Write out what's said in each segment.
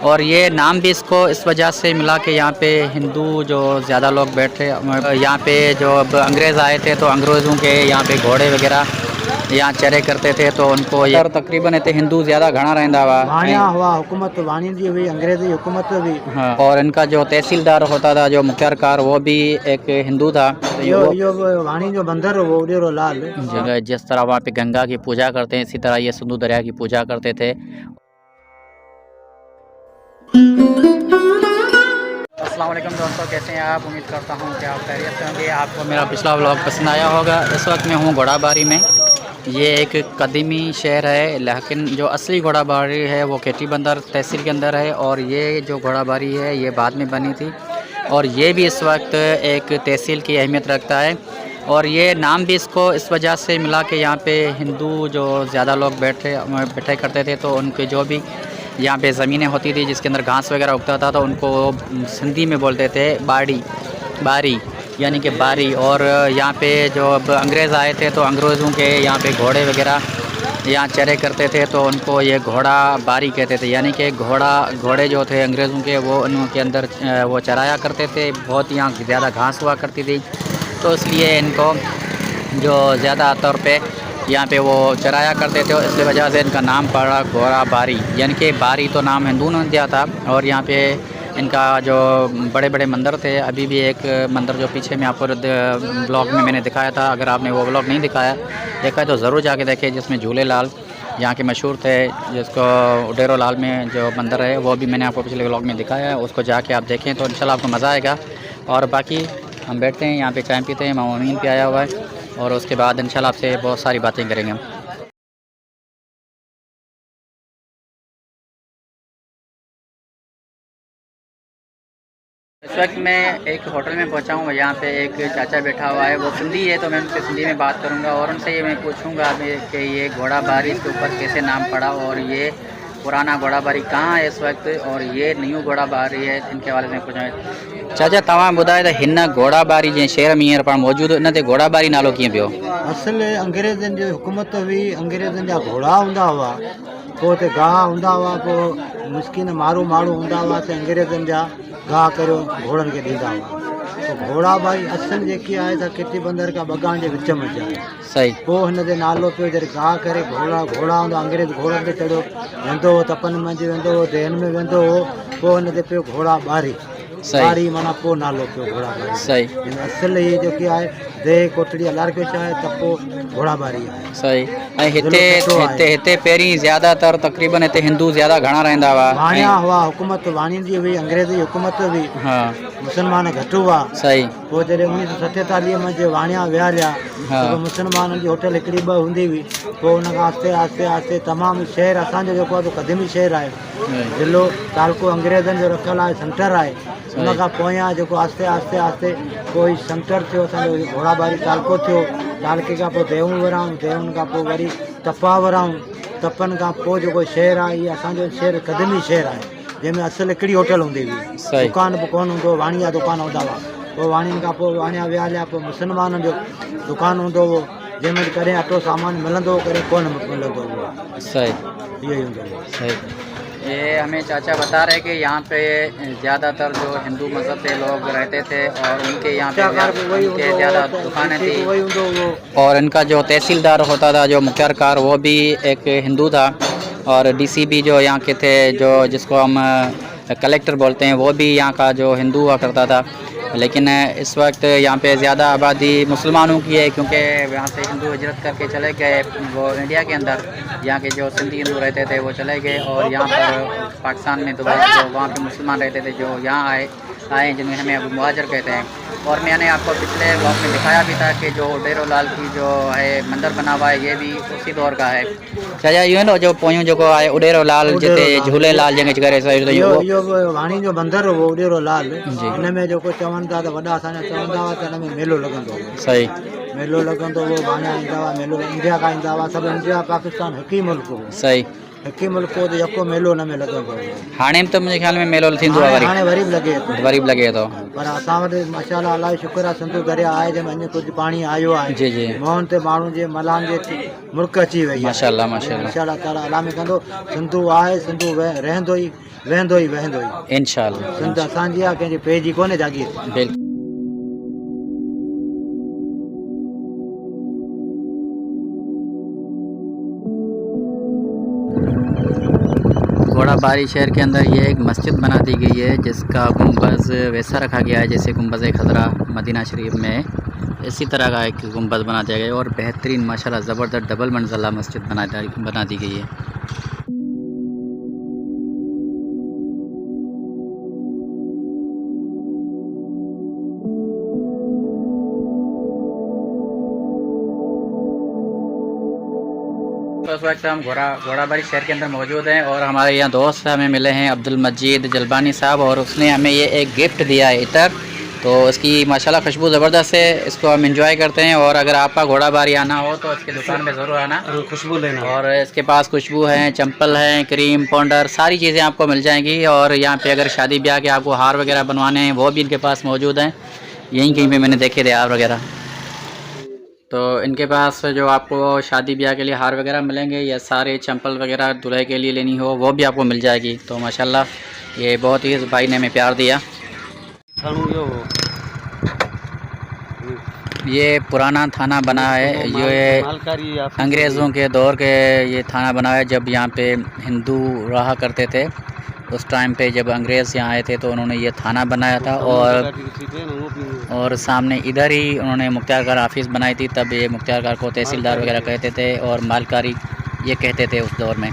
और ये नाम भी इसको इस वजह से मिला कि यहाँ पे हिंदू जो ज़्यादा लोग बैठे, यहाँ पे जो अब अंग्रेज़ आए थे तो अंग्रेज़ों के यहाँ पे घोड़े वगैरह यहाँ चरे करते थे, तो उनको ये तकरीबन इतने हिंदू ज़्यादा घना रहंदा वाणिया हुआ हुकूमत वाणी जी हुई अंग्रेजी हुकूमत भी। हाँ, और इनका जो तहसीलदार होता था, जो मुख्तार, वो भी एक हिंदू था। तो यो वाणी जो बंदर हो वो उडेरो लाल जगह जिस तरह वहाँ पे गंगा की पूजा करते हैं, इसी तरह ये सिंधु दरिया की पूजा करते थे। अस्सलाम वालेकुम दोस्तों, कैसे हैं आप? उम्मीद करता हूँ कि आप खैरियत से होंगे। आपको मेरा पिछला व्लॉग पसंद आया होगा। इस वक्त मैं हूँ घोड़ाबारी में। ये एक कदीमी शहर है, लेकिन जो असली घोड़ाबारी है वो केटी बंदर तहसील के अंदर है, और ये जो घोड़ाबारी है ये बाद में बनी थी, और ये भी इस वक्त एक तहसील की अहमियत रखता है। और ये नाम भी इसको इस वजह से मिला कि यहाँ पे हिंदू जो ज़्यादा लोग बैठे करते थे, तो उनके जो भी यहाँ पे ज़मीनें होती थी जिसके अंदर घास वगैरह उगता था, तो उनको सिंधी में बोलते थे बारी, यानी कि बारी। और यहाँ पे जो अब अंग्रेज़ आए थे तो अंग्रेज़ों के यहाँ पे घोड़े वगैरह यहाँ चरे करते थे, तो उनको ये घोड़ा बारी कहते थे, यानी कि घोड़े जो थे अंग्रेज़ों के, वो उनके अंदर वो चराया करते थे। बहुत यहाँ ज़्यादा घास हुआ करती थी, तो इसलिए इनको जो ज़्यादा तौर पे यहाँ पे वो चराया करते थे, इस वजह से इनका नाम पड़ा घोड़ा बारी, यानी कि बारी तो नाम हिंदू ने दिया था। और यहाँ पे इनका जो बड़े बड़े मंदिर थे, अभी भी एक मंदिर जो पीछे में आपको ब्लॉग में मैंने दिखाया था, अगर आपने वो ब्लॉग नहीं देखा है तो ज़रूर जाके देखें, जिसमें झूलेलाल यहाँ के मशहूर थे, जिसको उडेरो लाल में जो मंदिर है वो भी मैंने आपको पिछले ब्लॉग में दिखाया है। उसको जाके आप देखें तो इंशाल्लाह आपको मज़ा आएगा। और बाकी हम बैठते हैं यहाँ पे, चाय पीते हैं, मामूमीन पे आया हुआ है, और उसके बाद इंशाल्लाह आपसे बहुत सारी बातें करेंगे हम। इस वक्त मैं एक होटल में पहुंचा हूँ। यहाँ पे एक चाचा बैठा हुआ है, वो सिंधी है, तो मैं उनसे सिंधी में बात करूँगा और उनसे ये मैं पूछूँगा कि ये घोड़ाबारी के ऊपर कैसे नाम पड़ा, और ये पुराना घोड़ाबारी कहाँ है इस वक्त, और ये न्यू घोड़ाबारी है, इनके बारे में पूछूँ। चाचा तव्हां ॿुधायो त हिन घोड़ाबारी जे शहर में हींअर पाण मौजूदु, इन ते घोड़ाबारी नालो कीअं पियो? असल अंग्रेजन जो हुकूमत हुई, अंग्रेजन जा घोड़ा हूंदा हुआ, पोइ ते गाह हूंदा हुआ, पोइ मुस्किन माण्हू हूंदा हुआ, त अंग्रेजन जा गाह करियो घोड़नि खे ॾींदा हुआ। तो घोड़ा भाई असल जेकी आहे त केटी बंदर का बगान जे विच में आहे। सही। पोइ हिन जो नालो पियो जॾहिं गाह करे घोड़ा हूंदा, अंग्रेज घोड़नि ते चढ़ियो वेंदो हो, तपनि मंझि वेंदो हो, देहन में वेंदो हो, पोइ हिन ते पियो घोड़ा बारी। बारी माना पोइ नालो पियो घोड़ा बारी। सही। असल ये जेकी आहे देह कोटड़ी अलार पियो आहे त पोइ घोड़ा बारी आहे। सही। ऐं हिते पहिरीं ज़्यादातर तक़रीबन हिते हिंदू ज़्यादा घणा रहंदा हुआ। वाणिया हुआ हुकूमत वाणी जी हुई, अंग्रेजी हुकूमत हुई। हाँ। मुसलमान घटि हुआ। सही। पोइ जॾहिं 1947 में जे वाणिया विहारिया, हाँ। मुसलमाननि जी होटल हिकिड़ी ॿ हूंदी हुई। पोइ हुन खां आहिस्ते आहिस्ते तमामु शहर असांजो जेको आहे कदीमी शहर आहे, ज़िलो तालको अंग्रेज़नि जो रखियलु आहे, सेंटर आहे। हुन खां पोयां जेको आहिस्ते आहिस्ते कोई सेंटर थियो, असांजो घोड़ाबारी तालको थियो, तालके खां पोइ देवूं वराऊं, देवनि खां पोइ वरी तपा वराऊं, तपनि खां पोइ जेको शहर आहे इहो असांजो शहर कदीमी शहर आहे, जंहिंमें असल हिकिड़ी होटल हूंदी हुई, दुकान बि कोन हूंदो, वाणिया दुकान हूंदा हुआ। पोइ वाणियुनि खां पोइ वाणिया विहारिया, पोइ मुसलमाननि जो दुकान हूंदो हुओ, जंहिंमें कॾहिं अटो सामान मिलंदो हो, कॾहिं कोन मिलंदो हुओ। सही। इहो ई हूंदो हुओ। सही। ये हमें चाचा बता रहे कि यहाँ पे ज़्यादातर जो हिंदू मज़हब के लोग रहते थे, और उनके यहाँ पे ज़्यादा दुकानें थी, और इनका जो तहसीलदार होता था, जो मुख्तार, वो भी एक हिंदू था, और डीसीपी जो यहाँ के थे, जो जिसको हम कलेक्टर बोलते हैं, वो भी यहाँ का जो हिंदू हुआ करता था। लेकिन इस वक्त यहाँ पे ज़्यादा आबादी मुसलमानों की है, क्योंकि यहाँ से हिंदू हिजरत करके चले गए वो इंडिया के अंदर। यहाँ के जो सिंधी हिंदू रहते थे वो चले गए, और यहाँ पर पाकिस्तान में दुबई जो वहाँ पे मुसलमान रहते थे जो यहाँ आए जिन्हें हमें अब मुहाजिर कहते हैं। और मैंने आपको पिछले ब्लॉग में दिखाया भी था कि जो उडेरो लाल की जो है मंदिर बना हुआ है, ये भी उसी दौर का है। चाचा इहो न जो पोयूं जेको आहे उडेरो लाल जिते झूलेलाल जंहिंखे करे इहो वाणी जो मंदिर हो उडेरो लाल, हिन में जेको चवनि था त वॾा असांजा चवंदा हुआ त हिन में मेलो लॻंदो हो। सही। मेलो लॻंदो हुओ, वाणिया ईंदा हुआ, मेलो इंडिया खां ईंदा हुआ, सभु इंडिया पाकिस्तान हिकु ई मुल्क हो। सही। हिकु मुल्क तो यको मेलो न में लॻंदो आहे। हाणे त मुंहिंजे ख्याल में मेलो थींदो आहे हाणे वरी बि लॻे थो, वरी बि लॻे थो। पर असां वटि माशाल्लाह अलाह जो शुक्र आहे सिंधु दरिया आहे जंहिंमें अञा कुझु पाणी आयो आहे। जी जी मोहन ते माण्हुनि जे मलान जे मुल्क अची वई आहे। माशाल्लाह माशाल्लाह माशाल्लाह ताला अलाह में कंदो सिंधु आहे, सिंधु रहंदो ई वेंदो ई वेंदो ई। इंशाल्लाह सिंधु असांजी आहे, कंहिंजी पे जी कोन्हे जागीर। बिल्कुल। घोड़ाबारी शहर के अंदर ये एक मस्जिद बना दी गई है जिसका गुंबज़ वैसा रखा गया है जैसे गुंबज़ खज़रा मदीना शरीफ में है, इसी तरह का एक गुंबज़ बना दिया गया है और बेहतरीन माशाल्लाह ज़बरदस्त डबल मंजिला मस्जिद बना दी गई है। तो इस वक्त हम घोड़ाबारी शहर के अंदर मौजूद हैं और हमारे यहाँ दोस्त हमें मिले हैं अब्दुल मजीद जलबानी साहब, और उसने हमें ये एक गिफ्ट दिया है इतर। तो इसकी माशाल्लाह खुशबू ज़बरदस्त है, इसको हम इंजॉय करते हैं। और अगर आपका घोड़ाबारी आना हो तो इसकी दुकान पे ज़रूर आना, खुशबू लेना। और इसके पास खुशबू है, चंपल है, क्रीम पाउडर, सारी चीज़ें आपको मिल जाएंगी। और यहाँ पे अगर शादी ब्याह के आपको हार वगैरह बनवाने हैं वो भी इनके पास मौजूद हैं, यहीं कहीं पे मैंने देखे थे हार वगैरह। तो इनके पास जो आपको शादी ब्याह के लिए हार वगैरह मिलेंगे या सारे चंपल वगैरह दूल्हे के लिए लेनी हो वो भी आपको मिल जाएगी। तो माशाल्लाह ये बहुत ही इस भाई ने हमें प्यार दिया। ये पुराना थाना बना है, ये अंग्रेज़ों के दौर के ये थाना बना है जब यहाँ पे हिंदू रहा करते थे। उस टाइम पे जब अंग्रेज़ यहाँ आए थे तो उन्होंने ये थाना बनाया था, और सामने इधर ही उन्होंने मुख्तियारकार ऑफिस बनाई थी। तब ये मुख्तियारकार को तहसीलदार वगैरह कहते थे और मालकारी ये कहते थे उस दौर में।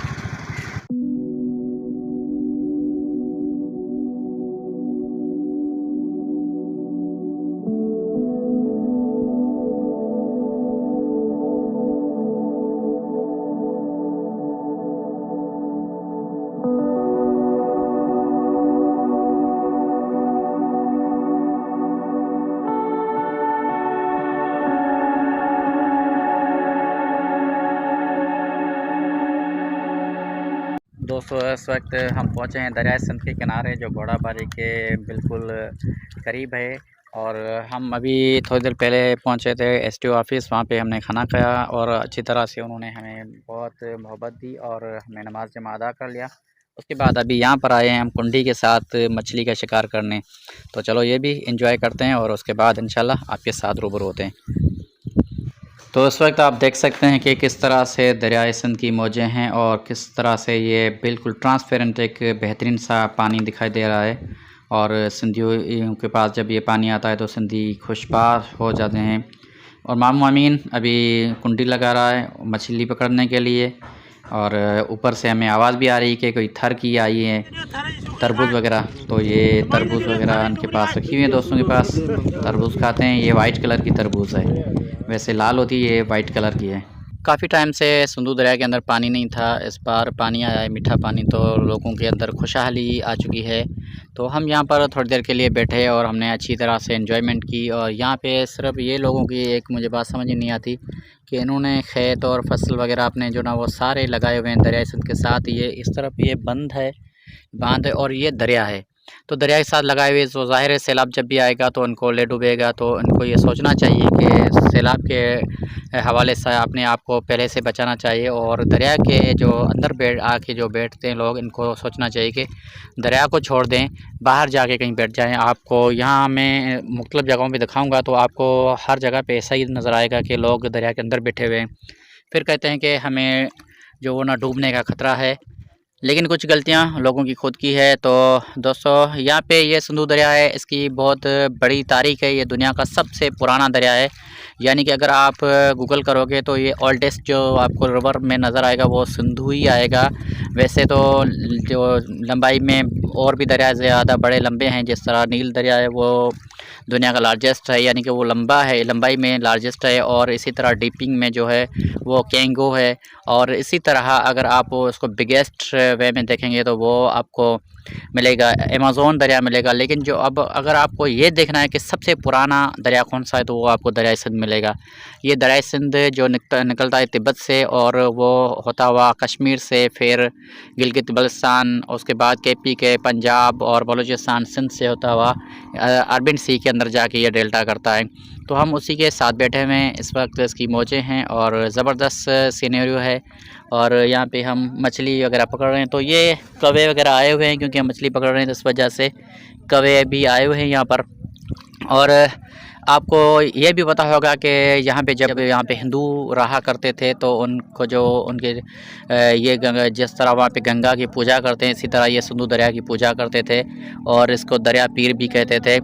दोस्तों इस वक्त हम पहुँचे हैं दरिया सिंध के किनारे जो घोड़ाबारी के बिल्कुल करीब है। और हम अभी थोड़ी देर पहले पहुँचे थे एसटीओ ऑफिस, वहाँ पे हमने खाना खाया और अच्छी तरह से उन्होंने हमें बहुत मोहब्बत दी और हमने नमाज जमा अदा कर लिया। उसके बाद अभी यहाँ पर आए हैं हम कुंडी के साथ मछली का शिकार करने। तो चलो ये भी इंजॉय करते हैं और उसके बाद इंशाल्लाह आपके साथ रूबरू होते हैं। तो इस वक्त आप देख सकते हैं कि किस तरह से दरियाए सिंध की मौजें हैं और किस तरह से ये बिल्कुल ट्रांसपेरेंट एक बेहतरीन सा पानी दिखाई दे रहा है। और सिंधियों के पास जब ये पानी आता है तो सिंधी खुशबाश हो जाते हैं। और मामू अमीन अभी कुंडी लगा रहा है मछली पकड़ने के लिए, और ऊपर से हमें आवाज़ भी आ रही है कि कोई थर की आई है तरबूज वगैरह। तो ये तरबूज वगैरह उनके पास रखी हुई है, दोस्तों के पास तरबूज खाते हैं। ये वाइट कलर की तरबूज है, वैसे लाल होती है, ये वाइट कलर की है। काफ़ी टाइम से सिंधु दरिया के अंदर पानी नहीं था, इस बार पानी आया है मीठा पानी, तो लोगों के अंदर खुशहाली आ चुकी है। तो हम यहाँ पर थोड़ी देर के लिए बैठे और हमने अच्छी तरह से एंजॉयमेंट की। और यहाँ पे सिर्फ ये लोगों की एक मुझे बात समझ नहीं आती कि इन्होंने खेत और फसल वगैरह अपने जो ना वो सारे लगाए हुए हैं दरिया सिंध के साथ। ये इस तरफ ये बांध है और ये दरिया है, तो दरिया के साथ लगाए हुए तो ज़ाहिर है सैलाब जब भी आएगा तो उनको ले डूबेगा। तो इनको ये सोचना चाहिए कि सैलाब के हवाले से अपने आप को पहले से बचाना चाहिए। और दरिया के जो अंदर आके जो बैठते हैं लोग, इनको सोचना चाहिए कि दरिया को छोड़ दें, बाहर जाके कहीं बैठ जाएं। आपको यहाँ मैं मुख्तलिफ़ जगहों पे दिखाऊंगा तो आपको हर जगह पे ऐसा ही नज़र आएगा कि लोग दरिया के अंदर बैठे हुए हैं, फिर कहते हैं कि हमें जो वो ना डूबने का ख़तरा है। लेकिन कुछ गलतियां लोगों की खुद की है। तो दोस्तों यहाँ पे ये सिंधु दरिया है, इसकी बहुत बड़ी तारीख़ है, ये दुनिया का सबसे पुराना दरिया है। यानी कि अगर आप गूगल करोगे तो ये ओल्डेस्ट जो आपको रिवर में नज़र आएगा वो सिंधु ही आएगा। वैसे तो जो लंबाई में और भी दरिया ज़्यादा बड़े लंबे हैं, जिस तरह नील दरिया है वो दुनिया का लार्जेस्ट है, यानी कि वो लंबा है, लंबाई में लार्जेस्ट है। और इसी तरह डीपिंग में जो है वो केंगो है। और इसी तरह अगर आप उसको बिगेस्ट वे में देखेंगे तो वो आपको मिलेगा, अमेज़न दरिया मिलेगा। लेकिन जो अब अगर आपको ये देखना है कि सबसे पुराना दरिया कौन सा है, तो वो आपको दरिया सिंध मिलेगा। ये दरिया सिंध जो निकलता है तिब्बत से, और वो होता हुआ कश्मीर से, फिर गिलगित बल्तिस्तान, उसके बाद केपी के पंजाब और बलूचिस्तान सिंध से होता हुआ अरबियन सी के अंदर जाके ये डेल्टा करता है। तो हम उसी के साथ बैठे हुए हैं इस वक्त। इसकी मौजें हैं और ज़बरदस्त सीनरियो है, और यहाँ पे हम मछली वगैरह पकड़ रहे हैं। तो ये कौवे वगैरह आए हुए हैं क्योंकि हम मछली पकड़ रहे हैं, तो इस वजह से कौवे भी आए हुए हैं यहाँ पर। और आपको ये भी पता होगा कि यहाँ पे जब यहाँ पे हिंदू रहा करते थे, तो उनको जो उनके ये गंगा, जिस तरह वहाँ पे गंगा की पूजा करते हैं, इसी तरह ये सिंधु दरिया की पूजा करते थे, और इसको दरिया पीर भी कहते थे।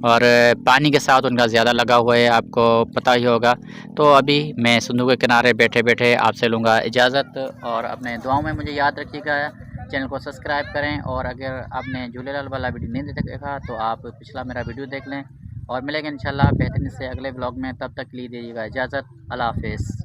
और पानी के साथ उनका ज़्यादा लगा हुआ है, आपको पता ही होगा। तो अभी मैं सिंधु के किनारे बैठे बैठे आपसे लूँगा इजाज़त, और अपने दुआओं में मुझे याद रखिएगा। चैनल को सब्सक्राइब करें, और अगर आपने झूलेलाल वाला वीडियो नहीं देखा तो आप पिछला मेरा वीडियो देख लें, और मिलेंगे इंशाल्लाह बेहतरीन से अगले ब्लॉग में। तब तक के लिए दीजिएगा इजाज़त। अल्लाह हाफ़िज़।